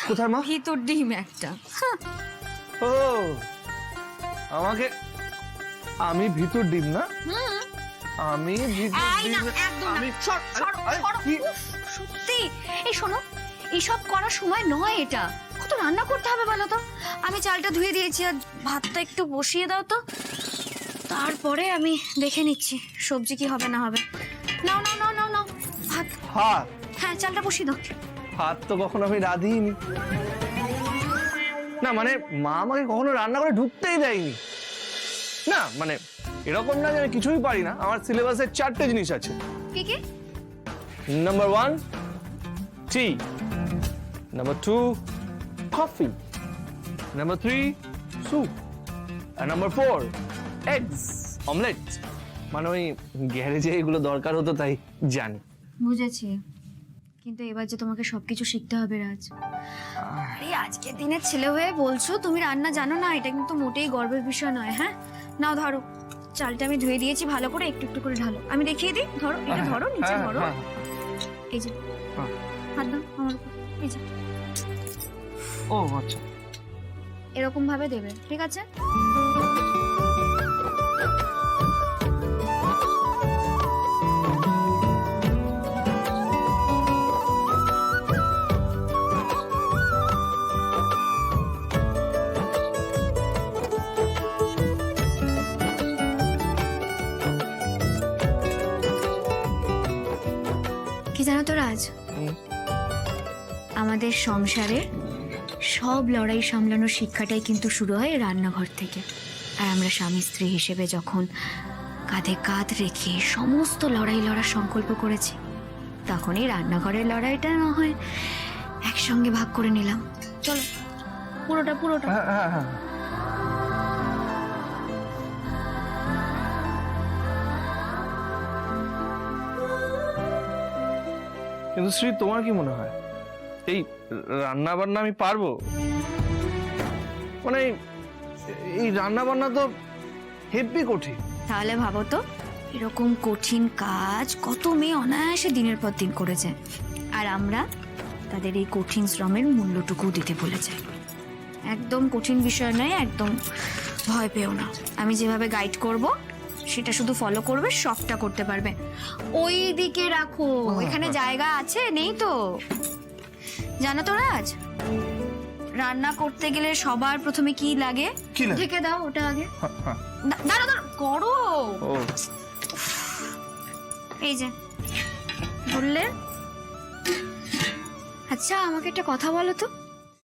কোথায় মা? ভিতর ডিম একটা। ও আমাকে আমি ভিতর ডিম না? আমি ভিতর এই না, ডিম একদম না। আমি সরো। উফ, সত্যি এই শোনো, এইসব করার সময় নয় এটা। কত রান্না করতে হবে বলো তো? আমি চালটা ধুয়ে দিয়েছি, আর ভাতটা একটু বসিয়ে দাও তো, তারপরে আমি দেখে নিচ্ছি সবজি কি হবে না হবে। নাও নাও নাও নাও নাও ভাত। ভাত? হ্যাঁ, চালটা বসিয়ে দাও। ভাত তো কখনো আমি রাঁধিনি না, মানে মা আমাকে কখনো রান্না করে ঢুকতেই দেয়নি। না মানে এরকম না যে আমি কিছুই পারি না, আমার সিলেবাসে 4টে জিনিস আছে। কি কি? নাম্বার 1 টি, নাম্বার 2 কফি, নাম্বার 3 স্যুপ, আর নাম্বার 4 এগস অমলেট। মানে ওই গ্যারেজে এগুলো দরকার হতো তাই জানি। বুঝেছি, কিন্তু এবার যে তোমাকে সবকিছু শিখতে হবে রাজ। আরে আজকের দিনের ছেলে হয়ে বলছো তুমি রান্না জানো না, এটা কিন্তু মোটেই গর্বের বিষয় নয়। হ্যাঁ নাও ধরো, চালটা আমি ধুয়ে দিয়েছি, ভালো করে একটু একটু করে ঢালো। আমি দেখিয়ে দিই, ধরো এটা, ধরো নিচে ধরো। এই যে হাত দাও আমার উপর, এই যে ও আচ্ছা। এরকম ভাবে দেবে, ঠিক আছে? কি জানো তো রাজ, আমাদের সংসারে সব লড়াই সামলানোর শিক্ষাটাই কিন্তু শুরু হয় রান্নাঘর থেকে। আর আমরা স্বামী স্ত্রী হিসেবে যখন কাঁধে কাঁধ রেখে সমস্ত লড়াই লড়ার সংকল্প করেছি, তখনই রান্নাঘরের লড়াইটা না হয় একসঙ্গে ভাগ করে নিলাম। চলো পুরোটা পুরোটা। কিন্তু শ্রী, তোমার কি মনে হয় এই রান্না বান্না আমি পারবো? মানে এই রান্না বান্না তো হেব্বি কঠিন। তাহলে ভাবো তো, এরকম কঠিন কাজ কত মেয়ে অনায়াসে দিনের পর দিন করে যায়, আর আমরা তাদের এই কঠিন শ্রমের মূল্যটুকু দিতে ভুলে যাই। একদম কঠিন বিষয় নয়, একদম ভয় পেও না। আমি যেভাবে গাইড করব সেটা শুধু ফলো করবে, সবটা করতে পারবে। ওই দিকে রাখো, এখানে জায়গা আছে নেই তো? জানো তো রাজ, রান্না করতে গেলে সবার প্রথমে কি লাগে? ঢেকে দাও ওটা আগে। দাঁড়ো দাঁড়ো, করো। এই যে বললে। আচ্ছা আমাকে একটা কথা বলো তো,